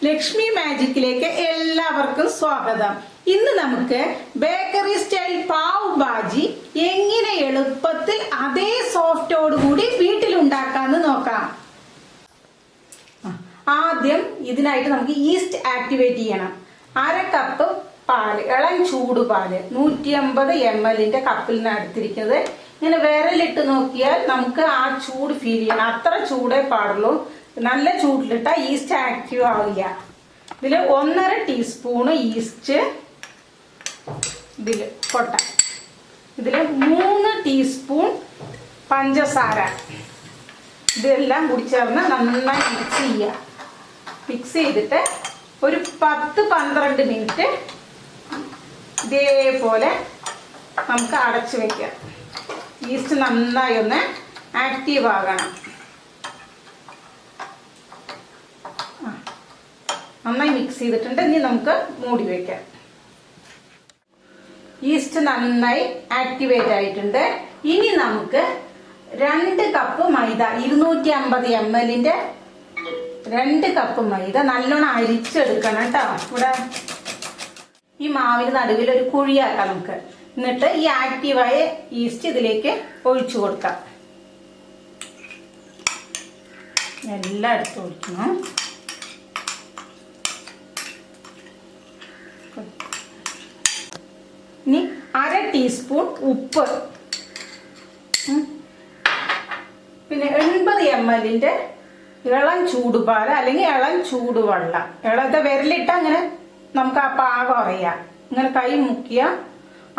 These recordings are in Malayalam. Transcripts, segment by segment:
ലക്ഷ്മി മാജിക്കിലേക്ക് എല്ലാവർക്കും സ്വാഗതം. ഇന്ന് നമുക്ക് ബേക്കറി സ്റ്റൈൽ പാവ് ഭാജി എങ്ങനെ എളുപ്പത്തിൽ അതേ സോഫ്റ്റോട് കൂടി വീട്ടിലുണ്ടാക്കാന്ന് നോക്കാം. ആദ്യം ഇതിനായിട്ട് നമുക്ക് ഈസ്റ്റ് ആക്ടിവേറ്റ് ചെയ്യണം. 1/2 കപ്പ് പാല്, ഇളം ചൂട് പാല് 150 ml കപ്പിൽ നിന്ന് എടുത്തിരിക്കുന്നത്. ഇങ്ങനെ വിരലിട്ട് നോക്കിയാൽ നമുക്ക് ആ ചൂട് ഫീൽ ചെയ്യണം. അത്ര ചൂടേ പാടുള്ളൂ. നല്ല ചൂടിലിട്ടാൽ ഈസ്റ്റ് ആക്റ്റീവ് ആവില്ല. ഇതിൽ 1.5 ടീസ്പൂണ് ഈസ്റ്റ്, ഇതിൽ കൊട്ട, ഇതിൽ 3 ടീസ്പൂൺ പഞ്ചസാര, ഇതെല്ലാം കൂടി ചേർന്ന് നന്നായി മിക്സ് ചെയ്യുക. മിക്സ് ചെയ്തിട്ട് ഒരു 10-12 മിനിറ്റ് ഇതേപോലെ നമുക്ക് അടച്ചു വയ്ക്കാം. ഈസ്റ്റ് നന്നായി ഒന്ന് ആക്റ്റീവ് ആകണം. നന്നായി മിക്സ് ചെയ്തിട്ടുണ്ട്. ഇനി നമുക്ക് മൂടി വയ്ക്കാം. ഈസ്റ്റ് നന്നായി ആക്ടിവേറ്റ് ആയിട്ടുണ്ട്. ഇനി നമുക്ക് 2 കപ്പ് മൈദ, 250 ml 2 കപ്പ് മൈദ നല്ലോണം അരിച്ചെടുക്കണം കേട്ടോ. ഇവിടെ ഈ മാവിന് നടുവിൽ ഒരു കുഴിയാക്കാം നമുക്ക്. എന്നിട്ട് ഈ ആക്റ്റീവായ ഈസ്റ്റ് ഇതിലേക്ക് ഒഴിച്ചു കൊടുക്കാം. എല്ലാം എടുത്ത് ഒഴിക്കണം. ഇനി 1/2 ടീസ്പൂൺ ഉപ്പ്, പിന്നെ 80 ml ഇളം ചൂടുപാല് അല്ലെങ്കിൽ ഇളം ചൂടുവെള്ളം. ഇളത്തെ വിരലിട്ട അങ്ങനെ നമുക്ക് ആ പാകം അറിയാം. ഇങ്ങനെ കൈ മുക്കിയ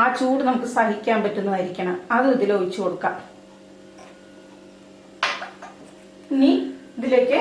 ആ ചൂട് നമുക്ക് സഹിക്കാൻ പറ്റുന്നതായിരിക്കണം. അത് ഇതിൽ ഒഴിച്ചു കൊടുക്കാം. ഇനി ഇതിലേക്ക്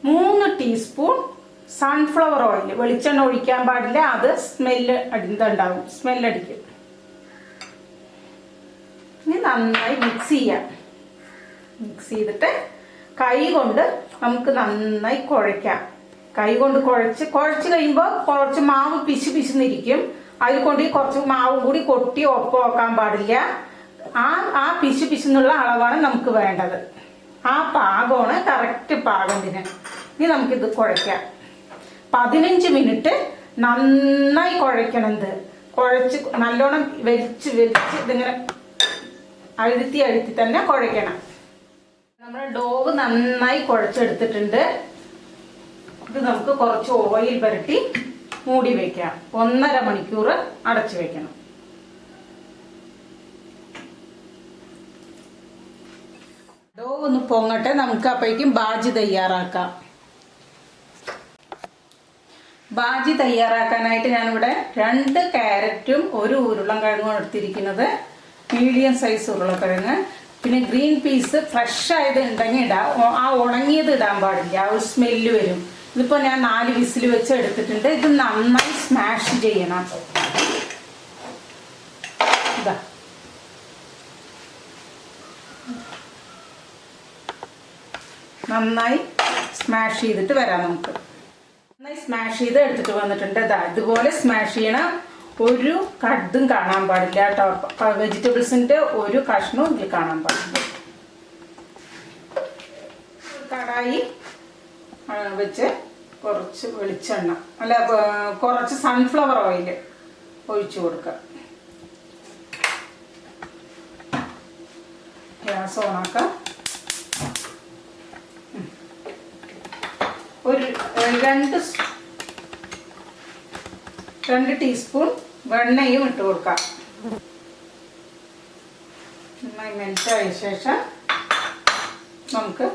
3 ടീസ്പൂൺ സൺഫ്ലവർ ഓയിൽ, വെളിച്ചെണ്ണ ഒഴിക്കാൻ പാടില്ല, അത് സ്മെല്ല് ഇതുണ്ടാവും, സ്മെല്ലടിക്കും. ഇനി നന്നായി മിക്സ് ചെയ്യാം. മിക്സ് ചെയ്തിട്ട് കൈ കൊണ്ട് നമുക്ക് നന്നായി കുഴയ്ക്കാം. കൈ കൊണ്ട് കുഴച്ച് കഴിയുമ്പോൾ കുറച്ച് മാവ് പിശുന്നിരിക്കും. അതിൽ കൊണ്ട് കുറച്ച് മാവും കൂടി കൊട്ടി ഒപ്പം പാടില്ല. ആ പിശുന്നുള്ള അളവാണ് നമുക്ക് വേണ്ടത്. ആ പാകമാണ് കറക്റ്റ് പാകത്തിന്. ഇനി നമുക്കിത് കുഴയ്ക്കാം. 15 മിനിറ്റ് നന്നായി കുഴയ്ക്കണം. ഇത് കുഴച്ച് നല്ലോണം വലിച്ച് ഇതിങ്ങനെ അഴുത്തി തന്നെ കുഴയ്ക്കണം. നമ്മുടെ ഡോവ് നന്നായി കുഴച്ചെടുത്തിട്ടുണ്ട്. ഇത് നമുക്ക് കുറച്ച് ഓയിൽ പുരട്ടി മൂടി വെക്കാം. 1.5 മണിക്കൂർ അടച്ചു വെക്കണം. ഡോവ് ഒന്ന് പൊങ്ങട്ടെ. നമുക്ക് അപ്പോഴേക്കും ഭാജി തയ്യാറാക്കാം. ഭാജി തയ്യാറാക്കാനായിട്ട് ഞാനിവിടെ 2 ക്യാരറ്റും 1 ഉരുളൻകിഴങ്ങും എടുത്തിരിക്കുന്നത്. മീഡിയം സൈസ് ഉരുളക്കിഴങ്ങ്. പിന്നെ ഗ്രീൻ പീസ് ഫ്രഷ് ആയത് ഉണ്ടെങ്കിൽ ഇടാം. ആ ഉണങ്ങിയത് ഇടാൻ പാടില്ല, ആ ഒരു സ്മെല്ല് വരും. ഇതിപ്പോൾ ഞാൻ 4 വിസിൽ വെച്ച് എടുത്തിട്ടുണ്ട്. ഇത് നന്നായി സ്മാഷ് ചെയ്യണം. ഇതാ നന്നായി സ്മാഷ് ചെയ്തിട്ട് വരാം. നമുക്ക് നന്നായി സ്മാഷ് ചെയ്ത് എടുത്തിട്ട് വന്നിട്ടുണ്ട്. ഇതാ ഇതുപോലെ സ്മാഷ് ചെയ്യണം. ഒരു കടും കാണാൻ പാടില്ല കേട്ടോ. വെജിറ്റബിൾസിന്റെ ഒരു കഷ്ണവും ഇതിൽ കാണാൻ പാടില്ല. കടായി വെച്ച് കുറച്ച് വെളിച്ചെണ്ണ, അല്ല കുറച്ച് സൺഫ്ലവർ ഓയിൽ ഒഴിച്ചു കൊടുക്കുക. ഗ്യാസ് ഓണാക്കാം. ഒരു 2 ടീസ്പൂൺ വെണ്ണയും ഇട്ട് കൊടുക്കാം. നന്നായി മെൽറ്റായ ശേഷം നമുക്ക്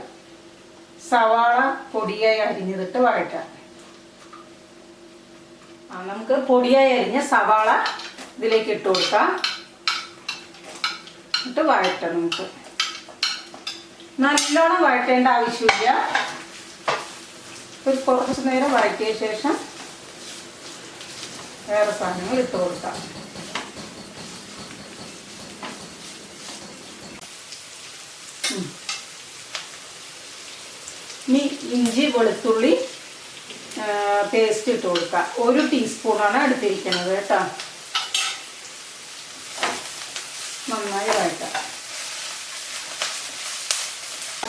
സവാള പൊടിയായി അരിഞ്ഞതിട്ട് വഴറ്റാം. നമുക്ക് പൊടിയായി അരിഞ്ഞ സവാള ഇതിലേക്ക് ഇട്ട് കൊടുക്കാം. ഇട്ട് വഴറ്റാം. നമുക്ക് നല്ലോണം വഴറ്റേണ്ട ആവശ്യമില്ല. ഒരു കുറച്ച് നേരം വഴറ്റിയ ശേഷം വേറെ സാധനങ്ങൾ ഇട്ട് കൊടുക്കാം. ഇനി ഇഞ്ചി വെളുത്തുള്ളി പേസ്റ്റ് ഇട്ട് കൊടുക്കാം. 1 ടീസ്പൂണാണ് എടുത്തിരിക്കുന്നത് കേട്ടോ. നന്നായി വഴറ്റാം.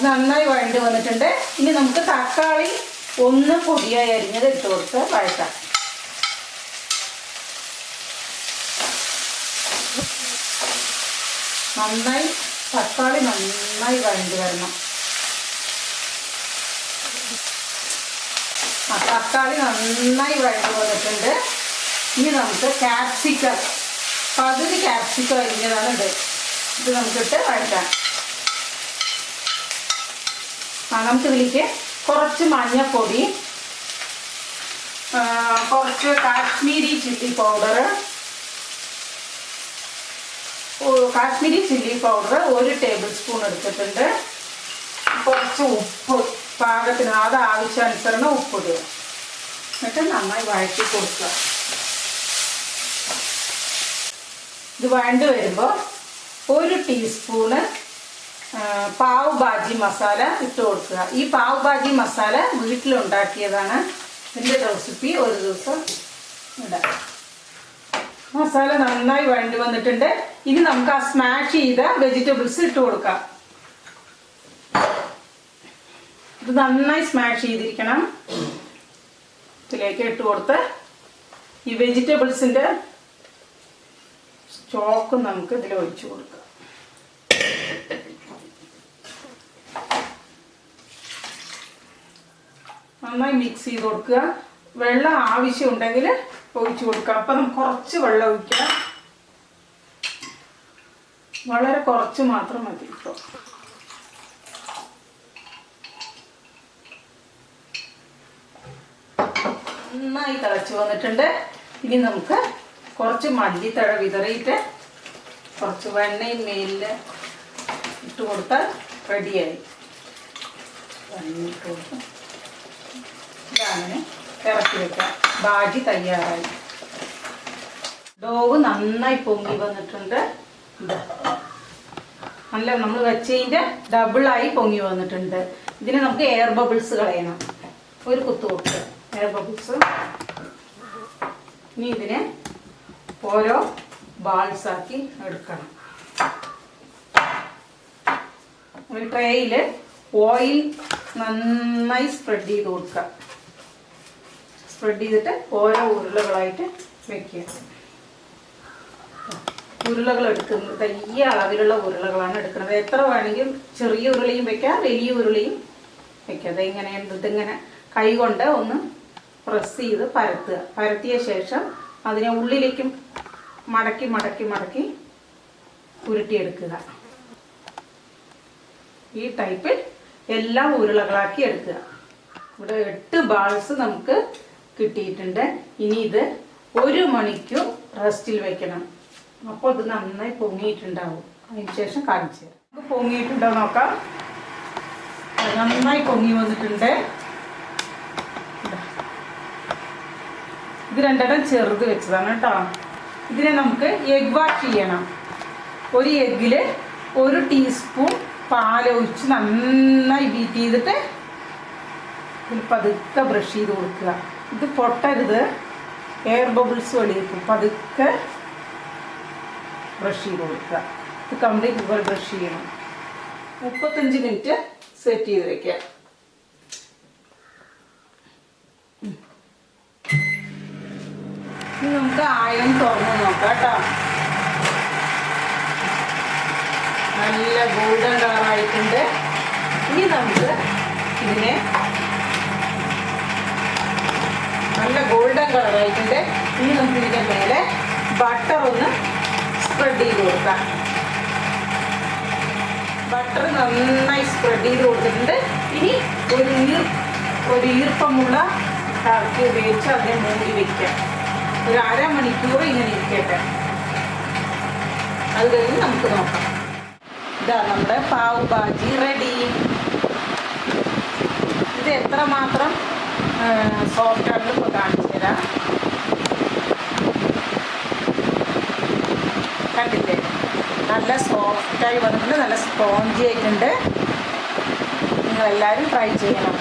നന്നായി വഴണ്ടി വന്നിട്ടുണ്ട്. ഇനി നമുക്ക് തക്കാളി ഒന്ന് പൊടിയായി അരിഞ്ഞത് ഇട്ട് കൊടുത്ത് വഴറ്റാം. നന്നായി തക്കാളി നന്നായി വഴണ്ടി വരണം. തക്കാളി നന്നായി വഴണ്ടി വന്നിട്ടുണ്ട്. ഇനി നമുക്ക് ക്യാപ്സിക്കം, പകുതി ക്യാപ്സിക്കം അരിഞ്ഞതാണ് ഇത് നമുക്കിട്ട് വഴറ്റാം. നമുക്കിതിലേക്ക് കുറച്ച് മഞ്ഞൾപ്പൊടി, കുറച്ച് Kashmiri chilli powder, 1 table spoon എടുത്തിട്ടുണ്ട്. കുറച്ച് ഉപ്പ് പാകത്തിന്, അത് ആവശ്യാനുസരണം ഉപ്പിടുക. എന്നിട്ട് നന്നായി വഴറ്റി കൊടുക്കുക. ഇത് വഴണ്ട് വരുമ്പോൾ 1 ടീസ്പൂണ് പാവ് ഭാജി മസാല ഇട്ട് കൊടുക്കുക. ഈ പാവ് ഭാജി മസാല വീട്ടിലുണ്ടാക്കിയതാണ്. ഇതിൻ്റെ റെസിപ്പി ഒരു ദിവസം ഇടാം. മസാല നന്നായി വഴണ്ടി വന്നിട്ടുണ്ട്. ഇനി നമുക്ക് ആ സ്മാഷ് ചെയ്ത വെജിറ്റബിൾസ് ഇട്ട് കൊടുക്കാം. ഇത് നന്നായി സ്മാഷ് ചെയ്തിരിക്കണം. ഇതിലേക്ക് ഇട്ട് കൊടുത്ത് ഈ വെജിറ്റബിൾസിൻ്റെ സ്റ്റോക്ക് നമുക്ക് ഇതിൽ ഒഴിച്ചു കൊടുക്കാം. നന്നായി മിക്സ് ചെയ്ത് കൊടുക്കുക. വെള്ളം ആവശ്യമുണ്ടെങ്കിൽ ഒഴിച്ചു കൊടുക്കുക. അപ്പം നമുക്ക് കുറച്ച് വെള്ളം ഒഴിക്കുക. വളരെ കുറച്ച് മാത്രം മതി. ഇപ്പോൾ നന്നായി തിളച്ച് വന്നിട്ടുണ്ട്. ഇനി നമുക്ക് കുറച്ച് മല്ലിത്തഴ വിതറിയിട്ട് കുറച്ച് വെണ്ണയും മേലിൽ ഇട്ട് കൊടുത്താൽ റെഡിയായി. ഇതങ്ങനെ ഇറക്കി വെക്കാം. ഭാജി തയ്യാറായി. ഡോവ് നന്നായി പൊങ്ങി വന്നിട്ടുണ്ട്. നല്ല നമ്മൾ വെച്ചതിൻ്റെ ഡബിളായി പൊങ്ങി വന്നിട്ടുണ്ട്. ഇതിന് നമുക്ക് എയർ ബബിൾസ് കളയണം. ഒരു കുത്ത് കൊടുക്കുക എയർ ബബിൾസ്. ഇനി ഇതിനെ ഓരോ ബാൾസാക്കി എടുക്കണം. ഒരു ട്രേയിൽ ഓയിൽ നന്നായി സ്പ്രെഡ് ചെയ്ത് കൊടുക്കുക. സ്പ്രെഡ് ചെയ്തിട്ട് ഓരോ ഉരുളകളായിട്ട് വെക്കുക. ഉരുളകൾ എടുക്കുന്നത് ഈ അളവിലുള്ള ഉരുളകളാണ് എടുക്കുന്നത്. എത്ര വേണമെങ്കിലും ചെറിയ ഉരുളയും വെക്കാം, വലിയ ഉരുളയും വെക്കാം. അതെങ്ങനെ ഇതിങ്ങനെ കൈ കൊണ്ട് ഒന്ന് പ്രസ് ചെയ്ത് പരത്തുക. പരത്തിയ ശേഷം അതിനെ ഉള്ളിലേക്കും മടക്കി മടക്കി മടക്കി ഉരുട്ടിയെടുക്കുക. ഈ ടൈപ്പിൽ എല്ലാം ഉരുളകളാക്കി എടുക്കുക. ഇവിടെ 8 ബാൾസ് നമുക്ക് കിട്ടിയിട്ടുണ്ട്. ഇനി ഇത് 1 മണിക്കൂർ റെസ്റ്റിൽ വെക്കണം. അപ്പോൾ ഇത് നന്നായി പൊങ്ങിയിട്ടുണ്ടാവും. അതിന് ശേഷം കാണിച്ചു തരാം. നമുക്ക് പൊങ്ങിയിട്ടുണ്ടോ നോക്കാം. നന്നായി പൊങ്ങി വന്നിട്ടുണ്ട്. ഇത് 2 ചെറുത് വെച്ചതാണ് കേട്ടോ. ഇതിനെ നമുക്ക് എഗ് വാഷ് ചെയ്യണം. ഒരു എഗ്ഗിൽ 1 ടീസ്പൂൺ പാലൊഴിച്ച് നന്നായി ബീറ്റ് ചെയ്തിട്ട് ഇതിൽ പതുക്കെ ബ്രഷ് ചെയ്ത് കൊടുക്കുക. ഇത് പൊട്ടരുത്, എയർ ബബിൾസ് വെളിയിക്കും. പതുക്കെ ബ്രഷ് ചെയ്ത് കൊടുക്കുക. ഇത് കംപ്ലീറ്റ് ഇതുപോലെ ബ്രഷ് ചെയ്യണം. 35 മിനിറ്റ് സെറ്റ് ചെയ്ത് വെക്കാം. ഇനി നമുക്ക് ആയം തുറന്ന് നോക്കാം കേട്ടോ. നല്ല ഗോൾഡൻ കളറായിട്ടുണ്ട്. ഇനി നമുക്ക് ഇതിനെ നല്ല ഗോൾഡൻ കളറായിട്ടുണ്ട്. ഇനി നമുക്ക് ഇതിൻ്റെ മേലെ ബട്ടർ ഒന്ന് സ്പ്രെഡ് ചെയ്ത് കൊടുക്കാം. ബട്ടർ നന്നായി സ്പ്രെഡ് ചെയ്ത് കൊടുത്തിട്ടുണ്ട്. ഇനി ഒരു ഈർപ്പമുള്ള കറക്കി ഉപയോഗിച്ച് അതിനെ മൂടി വയ്ക്കാം. ഒരു അരമണിക്കൂർ ഇങ്ങനെ ഇരിക്കട്ടെ. അത് കഴിഞ്ഞ് നമുക്ക് നോക്കാം. ഇതാ നമ്മുടെ പാവ് ഭാജി റെഡി. ഇത് എത്രമാത്രം സോഫ്റ്റ് ആണെന്ന് ഇപ്പോൾ കാണിച്ചു തരാം. കണ്ടില്ലേ, നല്ല സോഫ്റ്റായി വന്നിട്ടുണ്ട്, നല്ല സ്പോഞ്ചി ആയിട്ടുണ്ട്. നിങ്ങളെല്ലാവരും ട്രൈ ചെയ്യണം.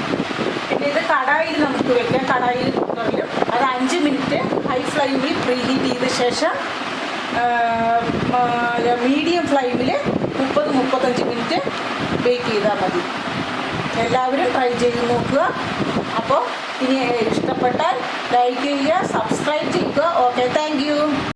പിന്നെ ഇത് കടായിൽ നമുക്ക് വെക്കാം. കടായിൽ കുക്കറിലും അത് 5 മിനിറ്റ് ഹൈ ഫ്ലെയിമിൽ പ്രീ ഹീറ്റ് ചെയ്ത ശേഷം മീഡിയം ഫ്ലെയിമിൽ 30-35 മിനിറ്റ് ബേക്ക് ചെയ്താൽ മതി. എല്ലാവരും ട്രൈ ചെയ്ത് നോക്കുക. അപ്പോൾ ഇനി ഇഷ്ടപ്പെട്ടാൽ ലൈക്ക് ചെയ്യുക, സബ്സ്ക്രൈബ് ചെയ്യുക. Okay, thank you.